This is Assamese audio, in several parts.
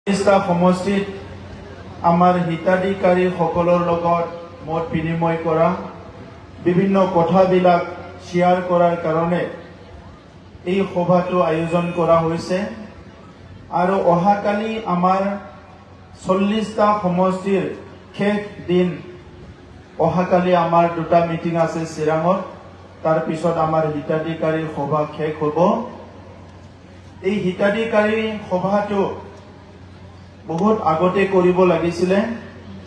সমষ্টিত আমাৰ হিতাধিকাৰীসকলৰ লগত মত বিনিময় কৰা বিভিন্ন কথাবিলাক শ্বেয়াৰ কৰাৰ কাৰণে এই সভাটো আয়োজন কৰা হৈছে আৰু অহাকালি আমাৰ 40টা সমষ্টিৰ শেষ দিন অহাকালি আমাৰ দুটা মিটিং আছে চিৰাঙত তাৰ পিছত আমাৰ হিতাধিকাৰী সভা শেষ হ'ব এই হিতাধিকাৰী সভাটো বহুত আগতে কৰিব লাগিছিলে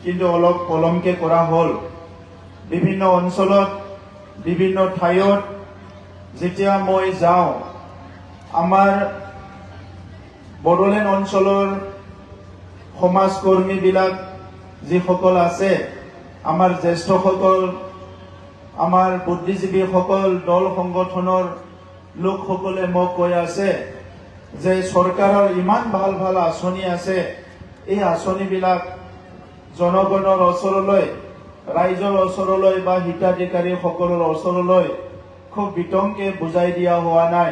কিন্তু অলপ পলমকে কৰা হ'ল বিভিন্ন অঞ্চলত বিভিন্ন ঠাইত যেতিয়া মই যাওঁ আমাৰ বড়োলেণ্ড অঞ্চলৰ সমাজকৰ্মীবিলাক যিসকল আছে আমাৰ জ্যেষ্ঠসকল আমাৰ বুদ্ধিজীৱীসকল দল সংগঠনৰ লোকসকলে মোক কৈ আছে যে চৰকাৰৰ ইমান ভাল ভাল আঁচনি আছে এই আঁচনিবিলাক জনগণৰ ওচৰলৈ ৰাইজৰ ওচৰলৈ বা হিতাধিকাৰীসকলৰ ওচৰলৈ খুব বিতংকে বুজাই দিয়া হোৱা নাই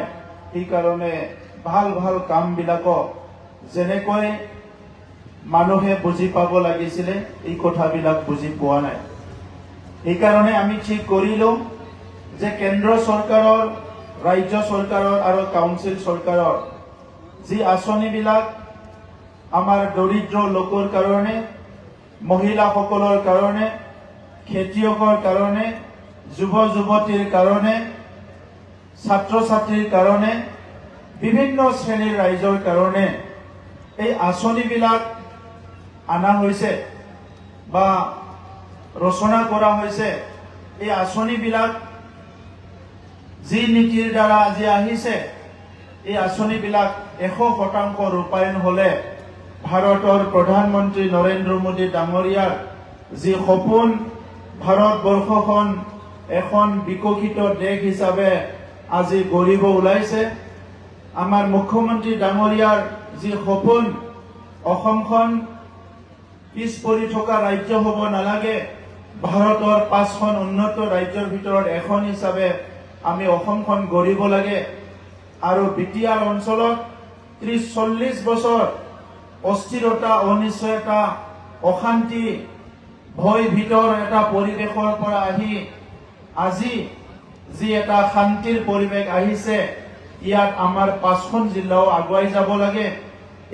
সেইকাৰণে ভাল ভাল কামবিলাকক যেনেকৈ মানুহে বুজি পাব লাগিছিলে এই কথাবিলাক বুজি পোৱা নাই সেইকাৰণে আমি ঠিক কৰিলো যে কেন্দ্ৰ চৰকাৰৰ ৰাজ্য চৰকাৰৰ আৰু কাউন্সিল চৰকাৰৰ যি আঁচনিবিলাক আমাৰ দৰিদ্ৰ লোকৰ কাৰণে মহিলাসকলৰ কাৰণে খেতিয়কৰ কাৰণে যুৱ যুৱতীৰ কাৰণে ছাত্ৰ ছাত্ৰীৰ কাৰণে বিভিন্ন শ্ৰেণীৰ ৰাইজৰ কাৰণে এই আঁচনিবিলাক আনা হৈছে বা ৰচনা কৰা হৈছে এই আঁচনিবিলাক যি নীতিৰ দ্বাৰা আজি আহিছে এই আঁচনিবিলাক 100% ৰূপায়ণ হলে ভাৰতৰ প্ৰধানমন্ত্ৰী নৰেন্দ্ৰ মোদী ডাঙৰীয়াৰ যি সপোন ভাৰতবৰ্ষখন এখন বিকশিত দেশ হিচাপে আজি গঢ়িব ওলাইছে আমাৰ মুখ্যমন্ত্ৰী ডাঙৰীয়াৰ যি সপোন অসমখন পিছ পৰি থকা ৰাজ্য হ'ব নালাগে ভাৰতৰ 5খন উন্নত ৰাজ্যৰ ভিতৰত এখন হিচাপে আমি অসমখন গঢ়িব লাগে আৰু বিটিআৰ অঞ্চলত 30-40 বছৰ অস্থিৰতা অনিশ্চয়তা অশান্তি ভয় ভিতৰ এটা পৰিৱেশৰ পৰা আহি আজি যি এটা শান্তিৰ পৰিৱেশ আহিছে ইয়াত আমাৰ 5খন জিলাও আগুৱাই যাব লাগে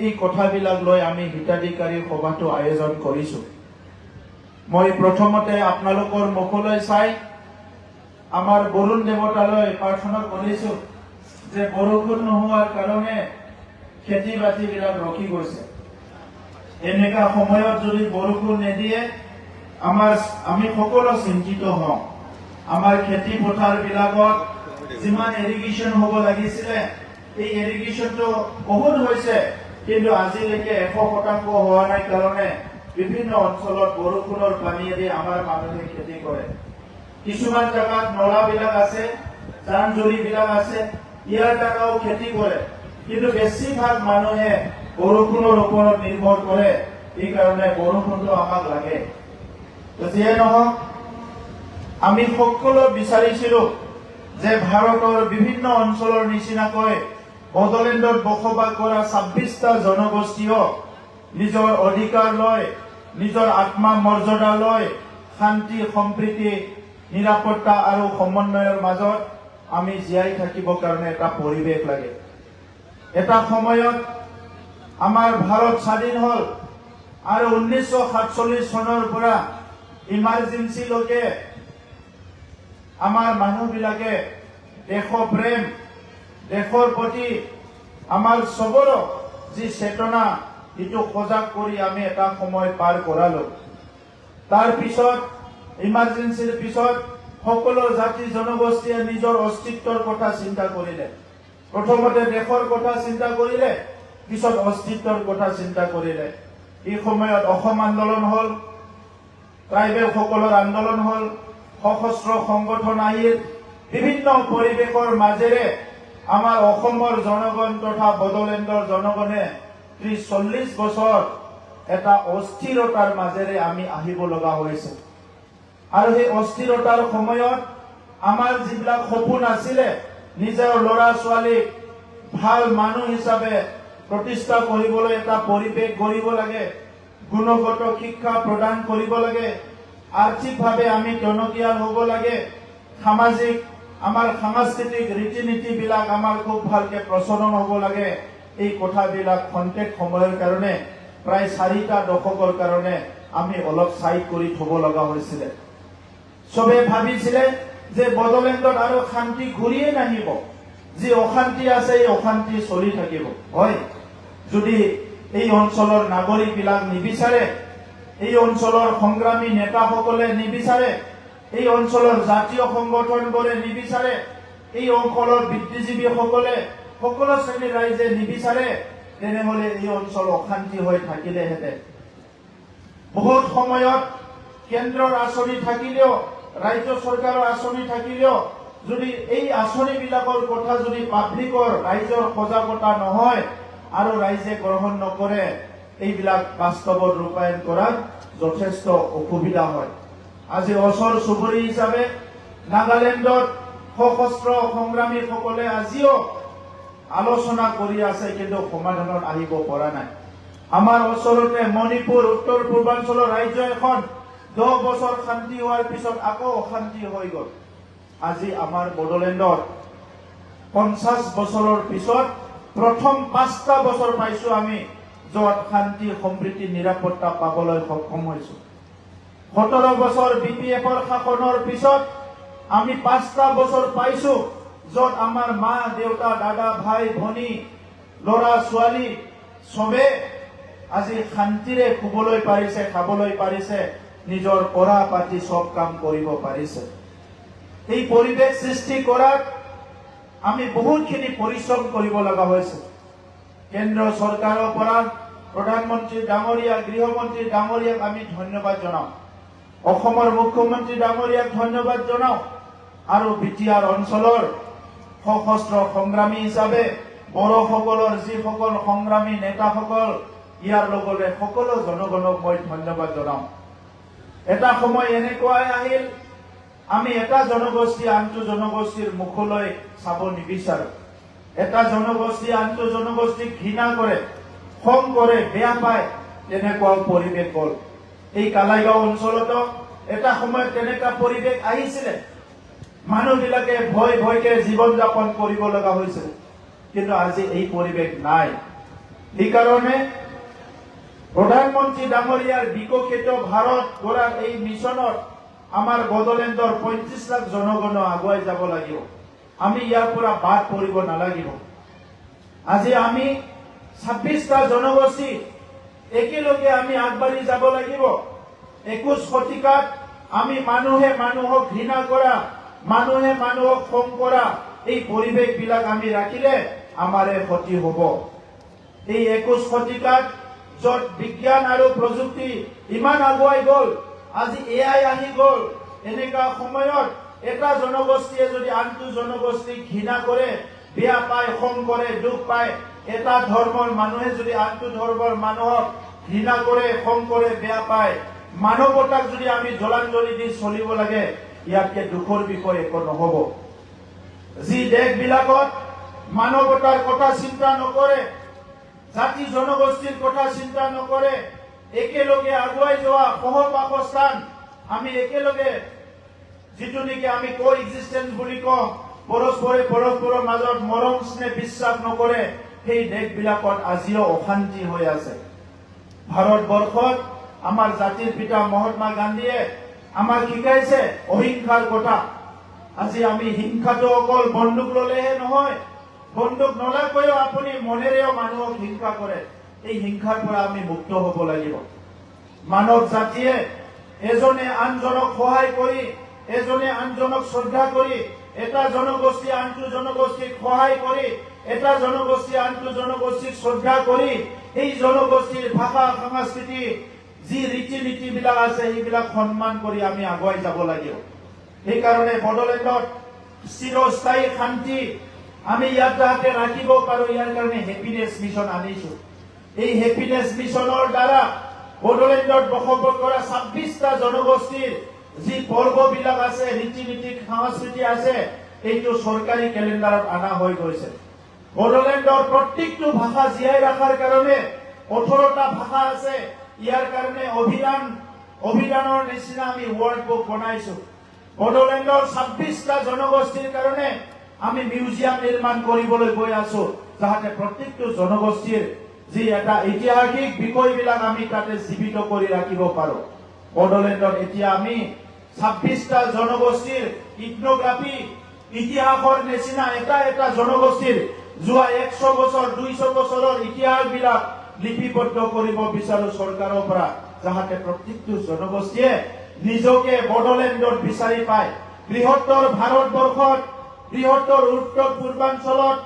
এই কথাবিলাক লৈ আমি হিতাধিকাৰী সভাটো আয়োজন কৰিছো মই প্ৰথমতে আপোনালোকৰ মুখলৈ চাই আমাৰ বৰুণ দেৱতালৈ প্ৰাৰ্থনা কৰিছো যে বৰষুণ নোহোৱাৰ কাৰণে খেতি বাতিবিলাক ৰখি গৈছে এনেকা সময়ত যদি বৰষুণ নিদিয়ে আমি সকলো চিন্তিত হওঁ আমাৰ খেতি পথাৰ বিলাকত যিমান ইৰিগেশ্যন হ'ব লাগিছিলে এই ইৰিগেশ্যনটো বহুত হৈছে কিন্তু আজিলৈকে 100% হোৱা নাই কাৰণে বিভিন্ন অঞ্চলত বৰষুণৰ পানীয়েদি আমাৰ মানুহে খেতি কৰে কিছুমান জায়গাত নলাবিলাক আছে জান জুৰিবিলাক আছে ইয়াৰ দ্বাৰাও খেতি কৰে কিন্তু বেছিভাগ মানুহে বৰষুণৰ ওপৰত নিৰ্ভৰ কৰে এই কাৰণে বৰষুণটো আমাক লাগে যিয়ে নহওক আমি সকলো বিচাৰিছিলো যে ভাৰতৰ বিভিন্ন অঞ্চলৰ নিচিনাকৈ বড়োলেণ্ডত বসবাস কৰা 26টা জনগোষ্ঠীও নিজৰ অধিকাৰ লৈ নিজৰ আত্মা মৰ্যাদা লৈ শান্তি সম্প্ৰীতি নিৰাপত্তা আৰু সমন্বয়ৰ মাজত আমি জীয়াই থাকিবৰ কাৰণে এটা পৰিৱেশ লাগে এটা সময়ত আমাৰ ভাৰত স্বাধীন হল আৰু 1947 চনৰ পৰা ইমাৰ্জেন্সিলৈকে আমাৰ মানুহবিলাকে দেশপ্ৰেম দেশৰ প্ৰতি আমাৰ চবৰো যি চেতনা এইটো সজাগ কৰি আমি এটা সময় পাৰ কৰালো তাৰ পিছত ইমাৰ্জেন্সিৰ পিছত সকলো জাতি জনগোষ্ঠীয়ে নিজৰ অস্তিত্বৰ কথা চিন্তা কৰিলে প্ৰথমতে দেশৰ কথা চিন্তা কৰিলে পিছত অস্তিত্বৰ কথা চিন্তা কৰিলে এই সময়ত অসম আন্দোলন হল ট্ৰাইবেল সকলৰ আন্দোলন হল সশস্ত্ৰ সংগঠন আহিল বিভিন্ন পৰিৱেশৰ মাজেৰে আমাৰ অসমৰ জনগণ তথা বড়োলেণ্ডৰ জনগণে 30-40 বছৰ এটা অস্থিৰতাৰ মাজেৰে আমি আহিব লগা হৈছে আৰু সেই অস্থিৰতাৰ সময়ত আমাৰ যিবিলাক সপোন আছিলে নিজৰ ল'ৰা ছোৱালীক ভাল মানুহ হিচাপে প্ৰতিষ্ঠা কৰিবলৈ এটা পৰিৱেশ গঢ়িব লাগে, গুণগত শিক্ষা প্ৰদান কৰিব লাগে, আৰ্থিকভাৱে আমি টনকিয়াল হ'ব লাগে, সামাজিক আমাৰ সাংস্কৃতিক ৰীতি নীতিবিলাক আমাৰ খুব ভালকে প্ৰচলন হ'ব লাগে। এই কথাবিলাক খন্তেক সময়ৰ কাৰণে প্ৰায় 4টা দশকৰ কাৰণে আমি অলপ চাইড কৰি থব লগা হৈছিলে। চবে ভাবিছিলে যে বড়োলেণ্ডত আৰু শান্তি ঘূৰিয়ে নাহিব, যি অশান্তি আছে এই অশান্তি চলি থাকিব। হয়, যদি এই অঞ্চলৰ নাগৰিকবিলাক নিবিচাৰে, এই অঞ্চলৰ সংগ্ৰামী নেতাসকলে নিবিচাৰে, এই অঞ্চলৰ জাতীয় সংগঠনবোৰে নিবিচাৰে, এই অঞ্চলৰ বুদ্ধিজীৱীসকলে সকলো শ্ৰেণীৰ ৰাইজে নিবিচাৰে, তেনেহলে এই অঞ্চল অশান্তি হৈ থাকিলেহেঁতেন। বহুত সময়ত কেন্দ্ৰৰ আঁচনি থাকিলেও, ৰাজ্য চৰকাৰৰ আঁচনি থাকিলেও যদি এই আঁচনিবিলাকৰ কথা যদি পাব্লিকৰ ৰাইজৰ সজাগতা নহয় আৰু ৰাইজে গ্ৰহণ নকৰে, এইবিলাক বাস্তৱত ৰূপায়ণ কৰাত যথেষ্ট অসুবিধা হয়। আজি ওচৰ চুবুৰী হিচাপে নাগালেণ্ডত সশস্ত্ৰ সংগ্ৰামীসকলে আজিও আলোচনা কৰি আছে, কিন্তু সমাধানত আহিব পৰা নাই। আমাৰ ওচৰতে মণিপুৰ, উত্তৰ পূৰ্বাঞ্চলৰ ৰাজ্য এখন 10 বছৰ শান্তি হোৱাৰ পিছত আকৌ অশান্তি হৈ গ'ল। আজি আমাৰ বড়োলেণ্ডত 50 বছৰৰ পিছত প্ৰথম 5টা বছৰ পাইছো আমি, য'ত শান্তি সম্প্ৰীতি নিৰাপত্তা পাবলৈ সক্ষম হৈছো। 17 বছৰ BPFৰ শাসনৰ পিছত আমি 5টা বছৰ পাইছো, য'ত আমাৰ মা দেউতা দাদা ভাই ভনী ল'ৰা ছোৱালী চবে আজি শান্তিৰে শুবলৈ পাৰিছে, খাবলৈ পাৰিছে, নিজৰ পঢ়া পাতি চব কাম কৰিব পাৰিছে। এই পৰিৱেশ সৃষ্টি কৰাত আমি বহুতখিনি পৰিশ্ৰম কৰিব লগা হৈছে। কেন্দ্ৰ চৰকাৰৰ পৰা প্ৰধানমন্ত্ৰী ডাঙৰীয়া, গৃহমন্ত্ৰী ডাঙৰীয়াক আমি ধন্যবাদ জনাওঁ, অসমৰ মুখ্যমন্ত্ৰী ডাঙৰীয়াক ধন্যবাদ জনাওঁ, আৰু বিটিআৰ অঞ্চলৰ সশস্ত্ৰ সংগ্ৰামী হিচাপে বড়োসকলৰ যিসকল সংগ্ৰামী নেতাসকল, ইয়াৰ লগতে সকলো জনগণক মই ধন্যবাদ জনাওঁ। এটা সময় এনেকুৱাই আহিল, আমি এটা জনগোষ্ঠী আনটো জনগোষ্ঠীৰ মুখলৈ চাব নিবিচাৰো। এটা জনগোষ্ঠী আনটো জনগোষ্ঠীক ঘৃণা কৰে, খং কৰে, বেয়া পায়, তেনেকুৱাও পৰিৱেশ হ'ল। এই কালাইগাঁও অঞ্চলতো এটা সময়ত তেনেকুৱা পৰিৱেশ আহিছিলে। মানুহবিলাকে ভয় ভয়কে জীৱন যাপন কৰিব লগা হৈছিল, কিন্তু আজি এই পৰিৱেশ নাই। সেইকাৰণে প্ৰধানমন্ত্ৰী ডাঙৰীয়াৰ বিকশিত ভাৰত গঢ়াৰ এই মিছনত আমাৰ বড়োলেণ্ডৰ 35 লাখ জনগণ আগুৱাই যাব লাগিব। আমি ইয়াৰ পৰা বাদ পৰিব নালাগিব। আজি আমি 26টা জনগোষ্ঠী একেলগে আমি আগবাঢ়ি যাব লাগিব। 21 শতিকাত আমি মানুহে মানুহক ঘৃণা কৰা, মানুহে মানুহক খং কৰা এই পৰিৱেশবিলাক আমি ৰাখিলে আমাৰে ক্ষতি হ'ব। এই 21 শতিকাত য'ত বিজ্ঞান আৰু প্ৰযুক্তি ইমান আগুৱাই গ'ল, আজি AI আহি গ'ল, এনেকুৱা সময়ত এটা জনগোষ্ঠীয়ে যদি আনটো জনগোষ্ঠীক ঘৃণা কৰে, বেয়া পায়, খং কৰে, দুখ পায়, এটা ধৰ্মৰ মানুহে যদি আনটো ধৰ্মৰ মানুহক ঘৃণা কৰে, খং কৰে, বেয়া পায়, মানৱতাক যদি আমি জলাঞ্জলি দি চলিব লাগে, ইয়াতকে দুখৰ বিষয় একো নহ'ব। যি দেশবিলাকত মানৱতাৰ কথা চিন্তা নকৰে, জাতি জনগোষ্ঠীৰ কথা চিন্তা নকৰে, একেলগে আগুৱাই যোৱা সহবাসস্থান, আমি একেলগে যিটো নেকি আমি কোএক্সিষ্টেন্স বুলি কওঁ, পৰস্পৰৰ মাজত মৰম স্নেহ বিশ্বাস নকৰে, সেই দেশবিলাকত আজিও অশান্তি হৈ আছে। ভাৰতবৰ্ষত আমাৰ জাতিৰ পিতা মহাত্মা গান্ধীয়ে আমাক শিকাইছে অহিংসাৰ কথা। আজি আমি হিংসাটো অকল বন্দুক ললেহে নহয়, বন্দুক নলাকৈও আপুনি মনেৰেও মানুহক হিংসা কৰে। এই হিংসাৰ পৰা আমি মুক্ত হ'ব লাগিব। মানৱ জাতিয়ে এজনে আনজনক সহায় কৰি, এজনে আনজনক শ্ৰদ্ধা কৰি, এটা জনগোষ্ঠী আনটো জনগোষ্ঠীক সহায় কৰি, এটা জনগোষ্ঠী আনটো জনগোষ্ঠীক শ্ৰদ্ধা কৰি, এই জনগোষ্ঠীৰ ভাষা সংস্কৃতি যি ৰীতি নীতিবিলাক আছে সেইবিলাক সন্মান কৰি আমি আগুৱাই যাব লাগিব। সেইকাৰণে বড়োলেণ্ডত চিৰস্থায়ী শান্তি আমি ইয়াত যাতে ৰাখিব পাৰো, ইয়াৰ কাৰণে হেপিনেছ মিছন আনিছো। এই হেপিনেছ মিছনৰ দ্বাৰা বড়োলেণ্ডত বসবাস কৰা 26টা জনগোষ্ঠীৰ যি পৰ্ববিলাক আছে, ৰীতি নীতি সংস্কৃতি আছে, এইটো চৰকাৰী কেলেণ্ডাৰত অনা হৈ গৈছে। বড়োলেণ্ডৰ প্ৰত্যেকটো ভাষা জীয়াই ৰখাৰ কাৰণে 18টা ভাষা আছে। ইয়াৰ কাৰণে অভিধানৰ নিচিনা আমি ৱৰ্ড বুক বনাইছো। বড়োলেণ্ডৰ 26টা জনগোষ্ঠীৰ কাৰণে আমি মিউজিয়াম নিৰ্মাণ কৰিবলৈ গৈ আছো, যাতে প্ৰত্যেকটো জনগোষ্ঠীৰ যি এটা ঐতিহাসিক বিষয়বিলাক আমি তাতে জীৱিত কৰি ৰাখিব পাৰো। বড়োলেণ্ডত এতিয়া আমি 26টা জনগোষ্ঠীৰ ইথনোগ্ৰাফি, ইতিহাসৰ নিচিনা এটা জনগোষ্ঠীৰ যোৱা 100 বছৰ 200 বছৰৰ ইতিহাসবিলাক লিপিবদ্ধ কৰিব বিচাৰো চৰকাৰৰ পৰা, যাতে প্ৰত্যেকটো জনগোষ্ঠীয়ে নিজকে বড়োলেণ্ডত বিচাৰি পায়। বৃহত্তৰ ভাৰতবৰ্ষত, বৃহত্তৰ উত্তৰ পূৰ্বাঞ্চলত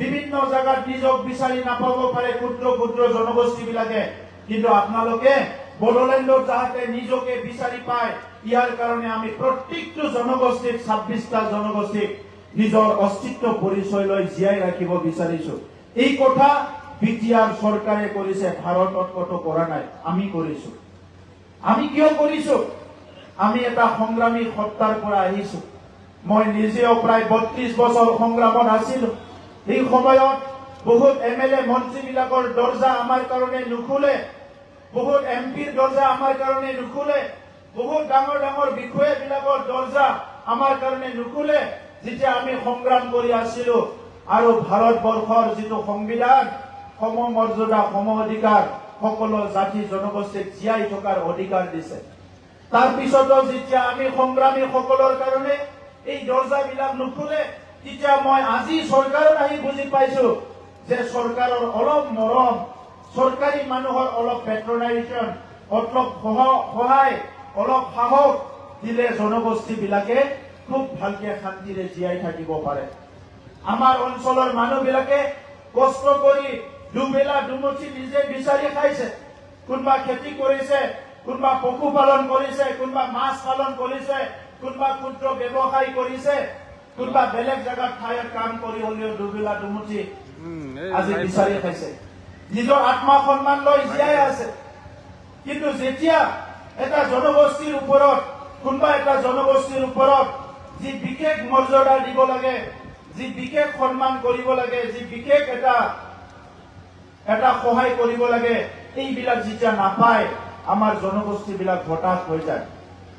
বিভিন্ন জায়গাত নিজক বিচাৰি নাপাব পাৰে ক্ষুদ্ৰ ক্ষুদ্ৰ জনগোষ্ঠীবিলাকে, কিন্তু আপোনালোকে বড়োলেণ্ডত যাতে নিজকে বিচাৰি পায়, ইয়াৰ কাৰণে আমি প্ৰত্যেকটো জনগোষ্ঠীক 26টা জনগোষ্ঠীক নিজৰ অস্তিত্ব পৰিচয় লৈ জীয়াই ৰাখিব বিচাৰিছো। এই কথা বিটিআৰ চৰকাৰে কৰিছে, ভাৰতত কতো কৰা নাই, আমি কৰিছো। আমি কিয় কৰিছো? আমি এটা সংগ্ৰামী সত্তাৰ পৰা আহিছো। মই নিজেও প্ৰায় 32 বছৰ সংগ্ৰামত আছিলো। এই সময়ত বহুত MLA মন্ত্ৰীবিলাকৰ দৰ্জা আমাৰ কাৰণে নুখুলে, বহুত MPৰ দৰ্জা আমাৰ কাৰণে নুখুলে, বহুত ডাঙৰ ডাঙৰ বিষয়াবিলাকৰ দৰ্জা আমাৰ কাৰণে নুখুলে, যেতিয়া আমি সংগ্ৰাম কৰি আছিলো। আৰু ভাৰতবৰ্ষৰ যিটো সংবিধান, সমমৰ্যাদা, সম অধিকাৰ, সকলো জাতি জনগোষ্ঠীক জীয়াই থকাৰ অধিকাৰ দিছে। তাৰ পিছতো যেতিয়া আমি সংগ্ৰামী সকলৰ কাৰণে এই দৰ্জাবিলাক নুখুলে, তেতিয়া মই আজি চৰকাৰত আহি বুজি পাইছো যে চৰকাৰৰ অলপ মৰম, চৰকাৰী মানুহৰ অলপ পেট্ৰনাইজেশ্যন, অলপ সহায়, অলপ সাহস দিলে জনগোষ্ঠীবিলাকে খুব ভালকে শান্তিৰে জীয়াই থাকিব পাৰে। আমাৰ অঞ্চলৰ মানুহবিলাকে কষ্ট কৰি দুবেলা দুমুঠি নিজে বিচাৰি খাইছে। কোনোবা খেতি কৰিছে, কোনোবা পশুপালন কৰিছে, কোনোবা মাছ পালন কৰিছে, কোনোবা ক্ষুদ্ৰ ব্যৱসায় কৰিছে, কোনোবা বেলেগ জায়গাত ঠাইত কাম কৰি হলেও দুবেলা দুমুঠি আজি বিচাৰি খাইছে, নিজৰ আত্মা সন্মান লৈ জীয়াই আছে। কিন্তু যেতিয়া এটা জনগোষ্ঠীৰ ওপৰত, কোনোবা এটা জনগোষ্ঠীৰ ওপৰত যি বিশেষ মৰ্যাদা দিব লাগে, যি বিশেষ সন্মান কৰিব লাগে, যি বিশেষ এটা সহায় কৰিব লাগে, এইবিলাক যেতিয়া নাপায় আমাৰ জনগোষ্ঠীবিলাক হতাশ হৈ যায়।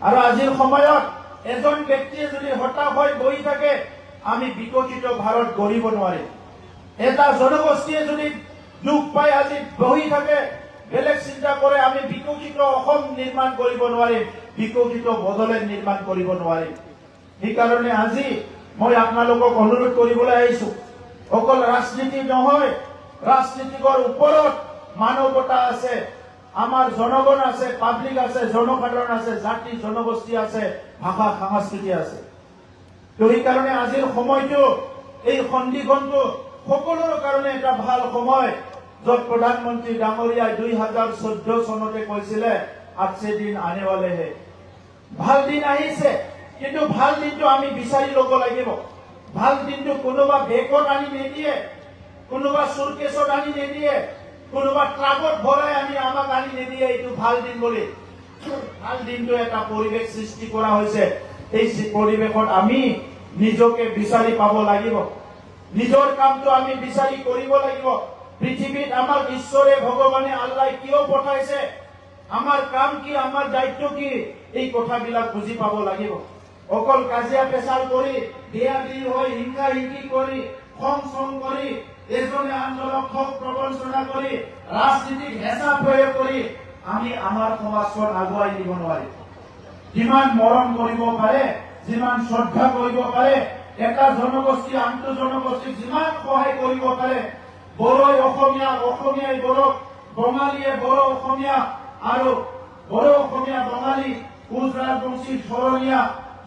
আৰু আজিৰ সময়ত এজন ব্যক্তিয়ে যদি হতাশ হৈ বহি থাকে, আমি বিকশিত ভাৰত গঢ়িব নোৱাৰিম। এটা জনগোষ্ঠীয়ে যদি দুখ পাই আজি বহি থাকে, বেলেগ চিন্তা কৰে, আমি বিকশিত অসম নিৰ্মাণ কৰিব নোৱাৰিম, বিকশিত বড়োলেণ্ড নিৰ্মাণ কৰিব নোৱাৰিম। সেইকাৰণে আজি মই আপোনালোকক অনুৰোধ কৰিবলৈ আহিছো, অকল ৰাজনীতি নহয়, ৰাজনীতিকৰ ওপৰত মানৱতা আছে, আমাৰ জনগণ আছে, পাব্লিক আছে, জনসাধাৰণ আছে, জাতি জনগোষ্ঠী আছে, ভাষা সংস্কৃতি আছে। তো সেইকাৰণে আজিৰ সময়টো, এই সন্ধিখনটো সকলোৰ কাৰণে এটা ভাল সময়, য'ত প্ৰধানমন্ত্ৰী ডাঙৰীয়াই 2014 চনতে কৈছিলে আজছে দিন আনে वाले है। ভাল দিন আহিছে, কিন্তু ভাল দিনটো আমি বিচাৰি ল'ব লাগিব। ভাল দিনটো কোনোবা বেগত আনি নিদিয়ে, কোনোবা চুৰকেছত আনি নিদিয়ে, কোনোবা ট্ৰাকত ভৰাই আমাক আনি নিদিয়ে এইটো ভাল দিন বুলি। ভাল দিনটো এটা পৰিৱেশ সৃষ্টি কৰা হৈছে। এই পৰিৱেশত আমি নিজকে বিচাৰি পাব লাগিব, নিজৰ কামটো আমি বিচাৰি কৰিব লাগিব। পৃথিৱীত আমাক ঈশ্বৰে, ভগৱানে, আল্লাহ কিয় পঠাইছে, আমাৰ কাম কি, আমাৰ দায়িত্ব কি, এই কথাবিলাক বুজি পাব লাগিব। অকল কাজিয়া পেচাল কৰি, দিয়াদিৰ হৈ, হিংসা হিংসি কৰি, খং চং কৰি, এজনে আনজনক ঠগ প্ৰবঞ্চনা কৰি, ৰাজনীতিক হেঁচা প্ৰয়োগ কৰি আমি আমাৰ সমাজখন আগুৱাই নিব নোৱাৰিম। যিমান মৰম কৰিব পাৰে, যিমান শ্ৰদ্ধা কৰিব পাৰে, এটা জনগোষ্ঠী আনটো জনগোষ্ঠীক যিমান সহায় কৰিব পাৰে, বড়োই অসমীয়া, অসমীয়াই বড়োক, বঙালীয়ে বড়ো অসমীয়া, আৰু বড়ো অসমীয়া বঙালী, কোচ ৰাজবংশী, শৰণীয়া,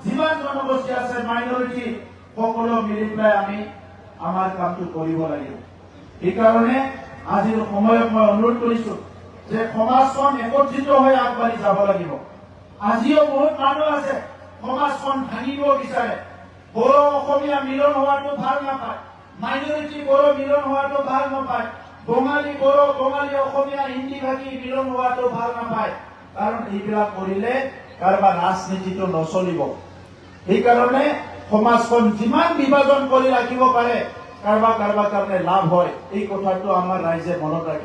যিমান জনগোষ্ঠী আছে, মাইনৰিটি, সকলো মিলি পেলাই আমি আমাৰ কামটো কৰিব লাগিব। সেইকাৰণে আজিৰ সময়ত মই অনুৰোধ কৰিছো যে সমাজখন একত্ৰিত হৈ আগবাঢ়ি যাব লাগিব। আজিও বহুত মানুহ আছে সমাজখন ভাঙিব বিচাৰে, বড়ো অসমীয়া মিলন হোৱাটো ভাল নাপায়, মাইনৰিটি বড়ো মিলন হোৱাটো ভাল নাপায়, বঙালী বড়ো, বঙালী অসমীয়া, হিন্দী ভাষী মিলন হোৱাটো ভাল নাপায়। কাৰণ এইবিলাক কৰিলে কাৰোবাৰ ৰাজনীতিটো নচলিব। সেইকাৰণে সমাজখন যিমান বিভাজন কৰি ৰাখিব পাৰে কাৰোবাৰ কাৰণে লাভ হয়, এই কথাটো আমাৰ ৰাইজে মনত ৰাখিব।